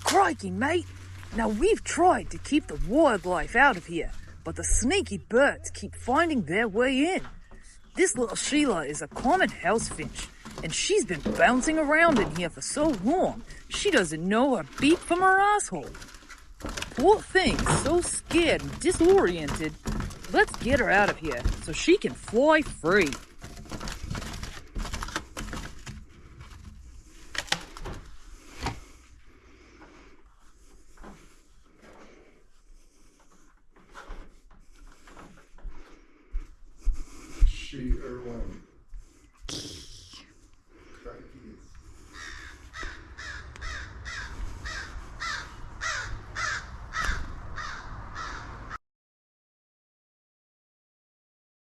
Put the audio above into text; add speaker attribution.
Speaker 1: Crikey, mate. Now, we've tried to keep the wildlife out of here, but the sneaky birds keep finding their way in. This little Sheila is a common house finch, and she's been bouncing around in here for so long, she doesn't know her beat from her asshole. Poor thing, so scared and disoriented. Let's get her out of here so she can fly free.